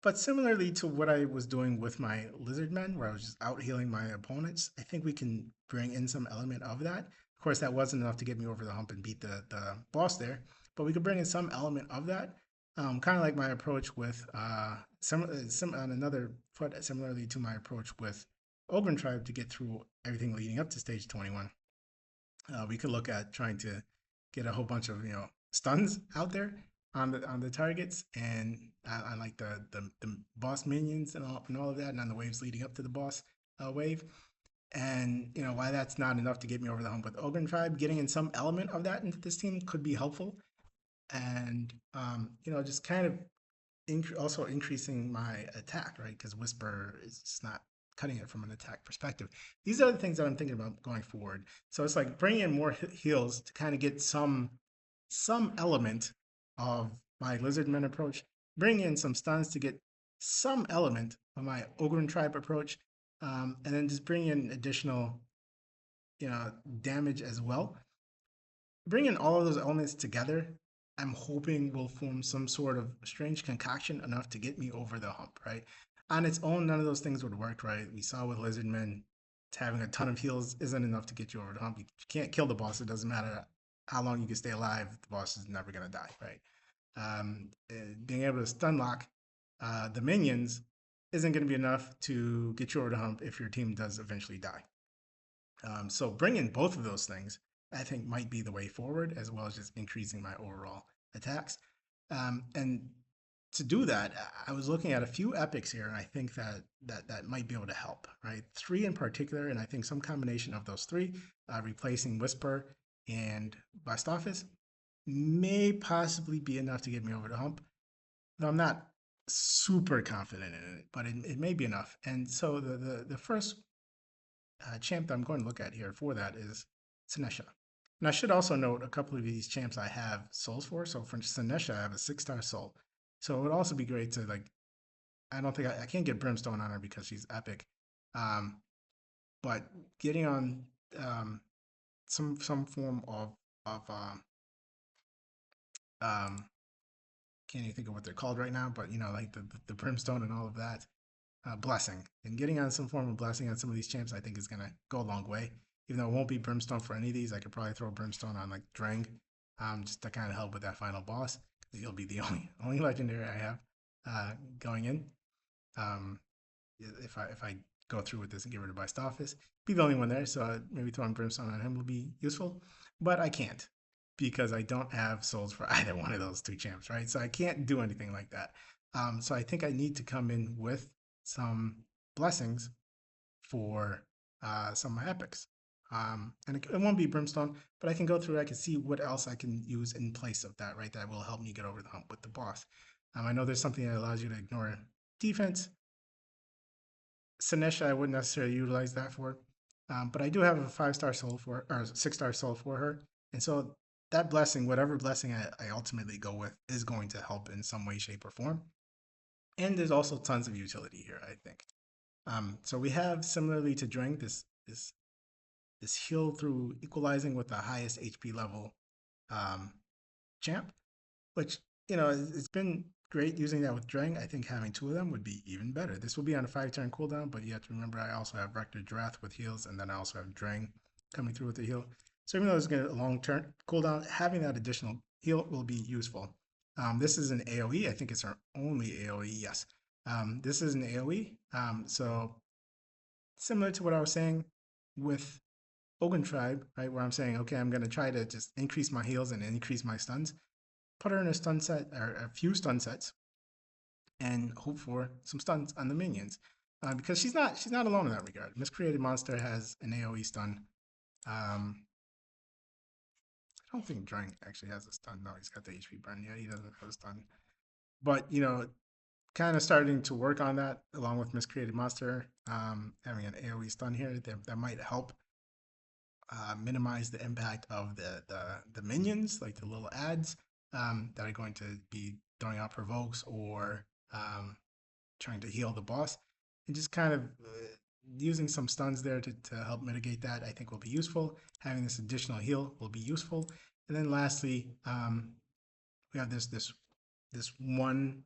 Speaker 1: But similarly to what I was doing with my lizard men, where I was just out healing my opponents, I think we can bring in some element of that. Of course, that wasn't enough to get me over the hump and beat the boss there, but we could bring in some element of that. Kind of like my approach with some on another foot, similarly to my approach with Ogren Tribe to get through everything leading up to stage 21. We could look at trying to get a whole bunch of stuns out there on the targets and on like the boss minions and all of that, and on the waves leading up to the boss wave. And why that's not enough to get me over the hump with Ogren Tribe, getting in some element of that into this team could be helpful. And just kind of also increasing my attack, right? Because Whisper is just not cutting it from an attack perspective. These are the things that I'm thinking about going forward. So it's like bringing in more heals to kind of get some element of my Lizardman approach, bring in some stuns to get some element of my Ogren Tribe approach, and then just bring in additional, damage as well. Bringing all of those elements together, I'm hoping will form some sort of strange concoction enough to get me over the hump, right? On its own, none of those things would work, right? We saw with Lizardmen, having a ton of heals isn't enough to get you over the hump. You can't kill the boss. It doesn't matter how long you can stay alive. The boss is never gonna die, right? Being able to stun lock the minions isn't going to be enough to get you over the hump if your team does eventually die. So bringing both of those things, I think, might be the way forward, as well as just increasing my overall attacks. And to do that, I was looking at a few epics here, and I think that might be able to help. Right, three in particular, and I think some combination of those three, replacing Whisper and Blast Office, may possibly be enough to get me over the hump. No, I'm not super confident in it, but it may be enough. And so the first champ that I'm going to look at here for that is Sinesha. And I should also note a couple of these champs I have souls for. So for Sinesha, I have a 6-star soul. So it would also be great to like. I don't think I can't get Brimstone on her because she's epic, um, but getting on some form of um, can't even think of what they're called right now, but like the Brimstone and all of that, blessing, and getting on some form of blessing on some of these champs, I think is gonna go a long way. Even though it won't be Brimstone for any of these, I could probably throw Brimstone on like Drang, just to kind of help with that final boss. He'll be the only legendary I have going in. Um, if I go through with this and get rid of Best Office, be the only one there. So maybe throwing Brimstone on him will be useful, but I can't because I don't have souls for either one of those two champs, right? So I can't do anything like that. So I think I need to come in with some blessings for some of my epics. And it won't be Brimstone, but I can go through, I can see what else I can use in place of that, right? That will help me get over the hump with the boss. I know there's something that allows you to ignore defense. Sinesha, I wouldn't necessarily utilize that for, but I do have a 5-star soul for, or 6-star soul for her. And so that blessing, whatever blessing I ultimately go with, is going to help in some way, shape, or form. And there's also tons of utility here, I think. So we have, similarly to Drang, this heal through equalizing with the highest HP level um, champ, which it's been great using that with Drang. I think having two of them would be even better. This will be on a 5-turn cooldown, but you have to remember I also have Rector Drath with heals, and then I also have Drang coming through with the heal. So even though it's going to a long turn cooldown, having that additional heal will be useful. This is an AoE. I think it's our only AoE. Yes. This is an AoE. So similar to what I was saying with Ogun Tribe, right, where I'm saying, okay, I'm going to try to just increase my heals and increase my stuns, put her in a stun set or a few stun sets, and hope for some stuns on the minions. Because she's not alone in that regard. Miscreated Monster has an AoE stun. I don't think Drang actually has a stun. No, he's got the HP burn. Yeah, he doesn't have a stun. But kind of starting to work on that along with Miscreated Monster, having an AoE stun here that might help minimize the impact of the minions, like the little ads that are going to be throwing out provokes or trying to heal the boss, and just kind of using some stuns there to help mitigate that, I think will be useful. Having this additional heal will be useful. And then lastly, we have this one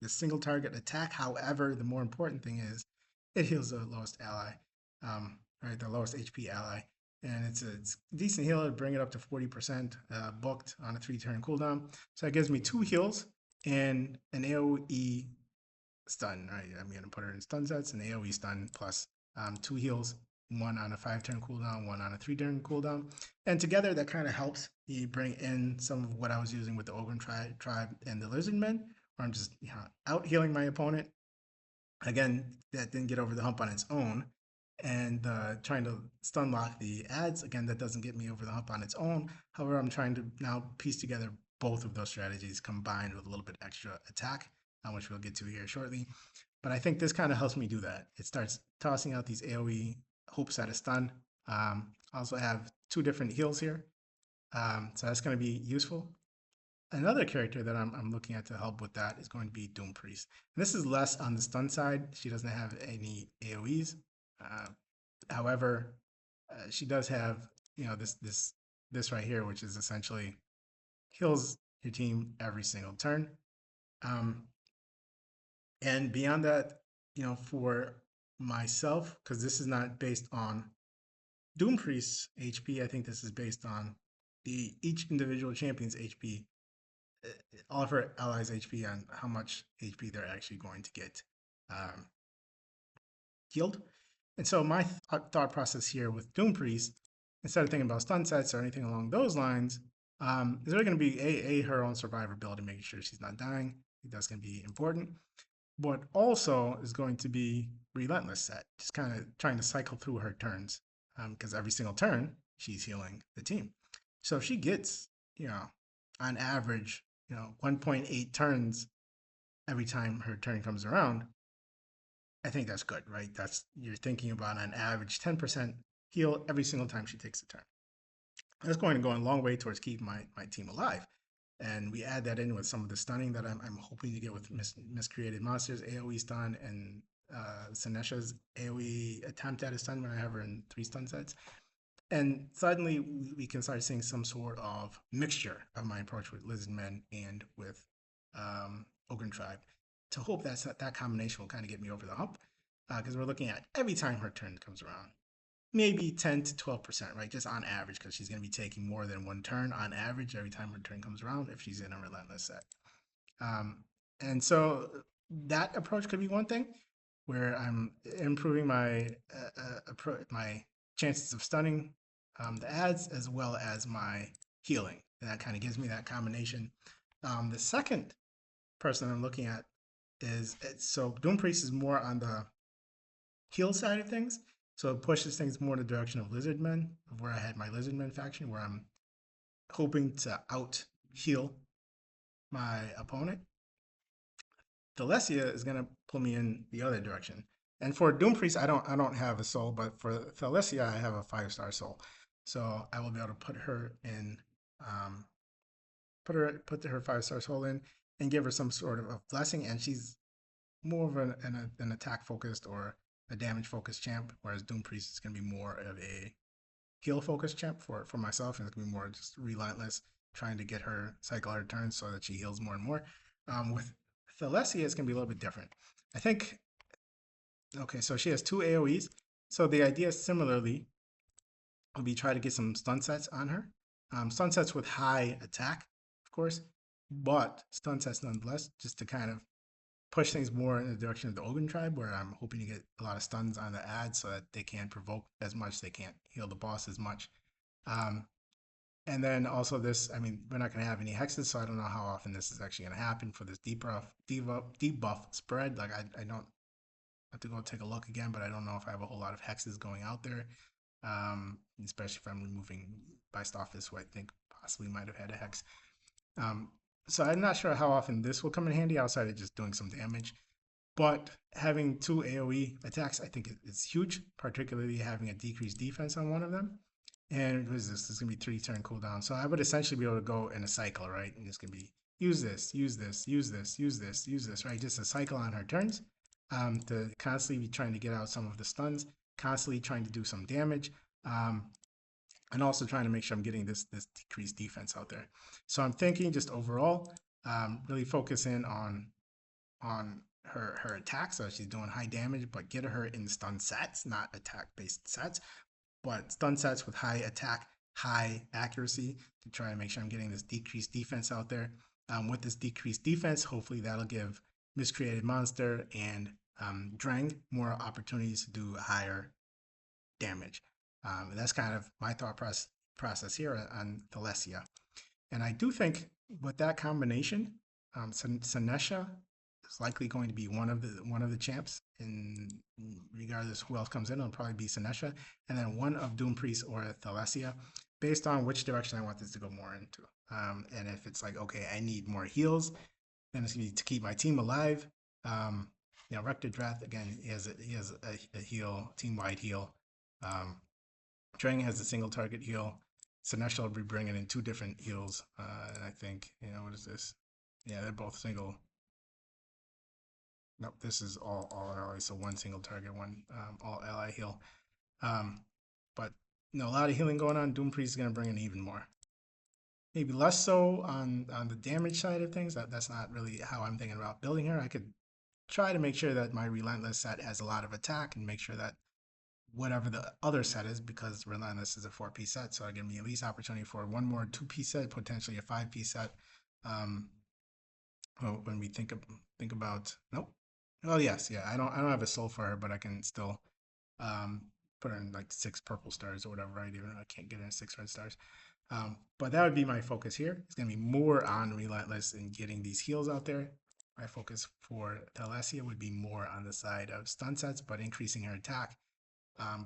Speaker 1: this single target attack. However, the more important thing is it heals the lowest ally, right, the lowest HP ally, and it's a decent heal to bring it up to 40% booked on a 3-turn cooldown. So it gives me 2 heals and an AoE stun, right? I'm gonna put her in stun sets, an AoE stun plus 2 heals, one on a 5-turn cooldown, one on a 3-turn cooldown. And together that kind of helps me bring in some of what I was using with the Ogre tribe and the Lizardmen, where I'm just out healing my opponent. Again, that didn't get over the hump on its own. And trying to stun lock the ads, again, that doesn't get me over the hump on its own. However, I'm trying to now piece together both of those strategies combined with a little bit extra attack, which we'll get to here shortly. But I think this kind of helps me do that. It starts tossing out these AoE hopes at a stun. I also have 2 different heals here, so that's going to be useful. Another character that I'm looking at to help with that is going to be Doom Priest. And this is less on the stun side. She doesn't have any AoEs. However, she does have this right here, which is essentially heals your team every single turn. And beyond that, for myself, because this is not based on Doom Priest's HP. I think this is based on the each individual champion's HP, all of her allies' HP, on how much HP they're actually going to get um, healed. And so my thought process here with Doom Priest, instead of thinking about stun sets or anything along those lines, is really going to be her own survivability, making sure she's not dying. I think that's going to be important. But also is going to be relentless set, just kind of trying to cycle through her turns, because every single turn she's healing the team. So if she gets, on average, 1.8 turns every time her turn comes around, I think that's good, right? That's, you're thinking about an average 10% heal every single time she takes a turn. That's going to go a long way towards keeping my team alive. And we add that in with some of the stunning that I'm hoping to get with Miscreated Monsters, AoE stun, and Sinesha's AoE attempt at a stun when I have her in 3 stun sets. And suddenly we can start seeing some sort of mixture of my approach with Lizardmen and with Ogre Tribe, to hope that combination will kind of get me over the hump. Because we're looking at every time her turn comes around, maybe 10 to 12%, right? Just on average, because she's going to be taking more than one turn on average every time her turn comes around if she's in a relentless set. And so that approach could be one thing where I'm improving my chances of stunning the ads, as well as my healing. And that kind of gives me that combination. The second person I'm looking at is, so Doom Priest is more on the heal side of things. So it pushes things more in the direction of Lizardmen, of where I had my Lizardmen faction, where I'm hoping to out heal my opponent. Thalesia is gonna pull me in the other direction. And for Doom Priest, I don't have a soul, but for Thalesia, I have a 5-star soul. So I will be able to put her in, put her 5-star soul in, and give her some sort of a blessing. And she's more of an attack focused or a damage focused champ, whereas Doom Priest is gonna be more of a heal focused champ for myself, and it's gonna be more just relentless, trying to get her cycle her turns so that she heals more and more. With Thalesia, it's gonna be a little bit different. I think. Okay, so she has 2 AOE's. So the idea similarly will be try to get some stun sets on her. Stun sets with high attack, of course, but stun sets nonetheless, just to kind of push things more in the direction of the Ogre Tribe, where I'm hoping to get a lot of stuns on the ads so that they can't provoke as much, they can't heal the boss as much. And then also this, I mean, we're not going to have any hexes, so I don't know how often this is actually going to happen for this debuff spread. Like, I don't have to go take a look again, but I don't know if I have a whole lot of hexes going out there, especially if I'm removing Bystofis, who I think possibly might have had a hex. So I'm not sure how often this will come in handy outside of just doing some damage. But having 2 AoE attacks, I think it's huge, particularly having a decreased defense on one of them. And what is this? This is going to be 3-turn cooldown. So I would essentially be able to go in a cycle, right? And it's going to be use this, use this, use this, use this, use this, right? Just a cycle on her turns, to constantly be trying to get out some of the stuns, constantly trying to do some damage, and also trying to make sure I'm getting this decreased defense out there. So I'm thinking just overall, really focus in on her attacks, so she's doing high damage, but get her in stun sets, not attack based sets, but stun sets with high attack, high accuracy, to try to make sure I'm getting this decreased defense out there. With this decreased defense, hopefully that'll give Miscreated Monster and Drang more opportunities to do higher damage. And that's kind of my thought process here on Thalesia. And I do think with that combination, Sinesha is likely going to be one of the champs, and regardless who else comes in, it'll probably be Sinesha, and then one of Doom Priest or Thalesia, based on which direction I want this to go more into. And if it's like, okay, I need more heals, then it's gonna be to keep my team alive. Rector Drath, again, he has a heal, team-wide heal. Drang has a single target heal. Sinesha will be bringing in 2 different heals. And I think, what is this? Yeah, they're both single. Nope, this is all ally, so 1 single target, 1 all ally heal. But a lot of healing going on. Doom Priest is going to bring in even more. Maybe less so on the damage side of things. That's not really how I'm thinking about building her. I could try to make sure that my Relentless set has a lot of attack and make sure that whatever the other set is, because Relentless is a 4-piece set, so I give me at least opportunity for one more 2-piece set, potentially a 5-piece set. Um, when we think about nope. Oh yes, yeah. I don't have a soul for her, but I can still um, put in like 6 purple stars or whatever. Right, even I can't get in 6 red stars. But that would be my focus here. It's gonna be more on Relentless and getting these heals out there. My focus for Telesia would be more on the side of stun sets, but increasing her attack.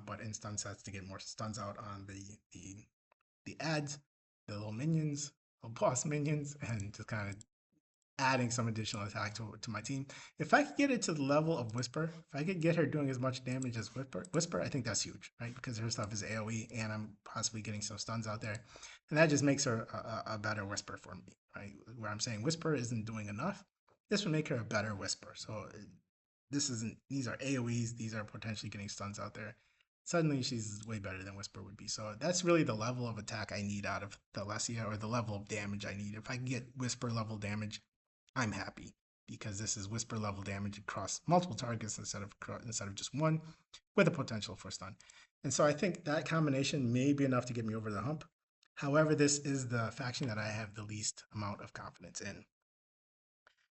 Speaker 1: But in stun sets to get more stuns out on the ads, the little minions, little boss minions, and just kind of adding some additional attack to my team. If I could get it to the level of Whisper, if I could get her doing as much damage as Whisper, I think that's huge, right? Because her stuff is AoE and I'm possibly getting some stuns out there. And that just makes her a better Whisper for me, right? Where I'm saying Whisper isn't doing enough, this would make her a better Whisper. So these are AoEs, these are potentially getting stuns out there. Suddenly she's way better than Whisper would be. So that's really the level of attack I need out of Thalesia, or the level of damage I need. If I can get Whisper level damage, I'm happy, because this is Whisper level damage across multiple targets instead of just one, with a potential for stun. And so I think that combination may be enough to get me over the hump. However, this is the faction that I have the least amount of confidence in.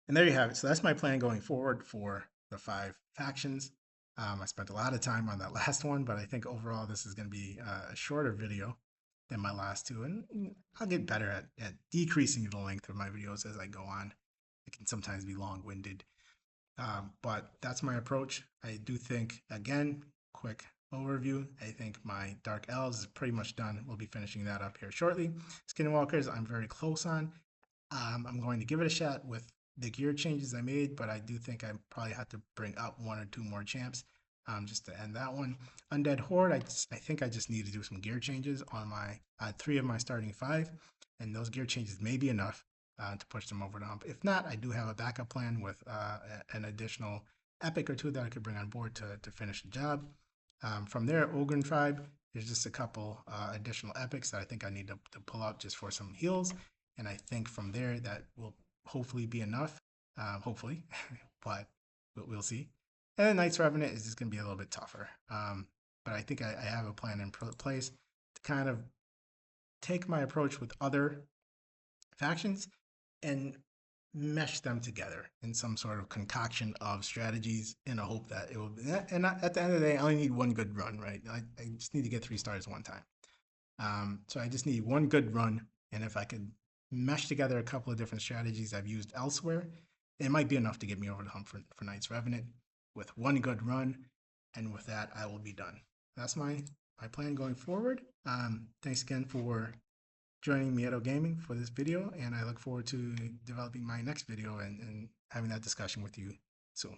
Speaker 1: And there you have it. So that's my plan going forward for the 5 factions. I spent a lot of time on that last one, but I think overall this is going to be a shorter video than my last 2. And I'll get better at decreasing the length of my videos as I go on. It can sometimes be long-winded. But that's my approach. I do think, again, quick overview, I think my Dark Elves is pretty much done. We'll be finishing that up here shortly. Skinwalkers, I'm very close on. I'm going to give it a shot with the gear changes I made, but I do think I probably have to bring up 1 or 2 more champs just to end that one. Undead Horde, I think I just need to do some gear changes on my 3 of my starting 5, and those gear changes may be enough to push them over the hump. If not, I do have a backup plan with an additional epic or 2 that I could bring on board to finish the job. From there, Ogren Tribe, there's just a couple additional epics that I think I need to pull out just for some heals. And I think from there that will hopefully be enough. Hopefully, but we'll see. And then Knights Revenant is just going to be a little bit tougher. But I think I have a plan in place to kind of take my approach with other factions and mesh them together in some sort of concoction of strategies in a hope that it will be. And at the end of the day, I only need 1 good run, right? I just need to get 3 stars one time. So I just need 1 good run. And if I could mesh together a couple of different strategies I've used elsewhere, it might be enough to get me over the hump for Knights Revenant with 1 good run. And with that, I will be done. That's my plan going forward. Thanks again for joining Miedo Gaming for this video, and I look forward to developing my next video and having that discussion with you soon.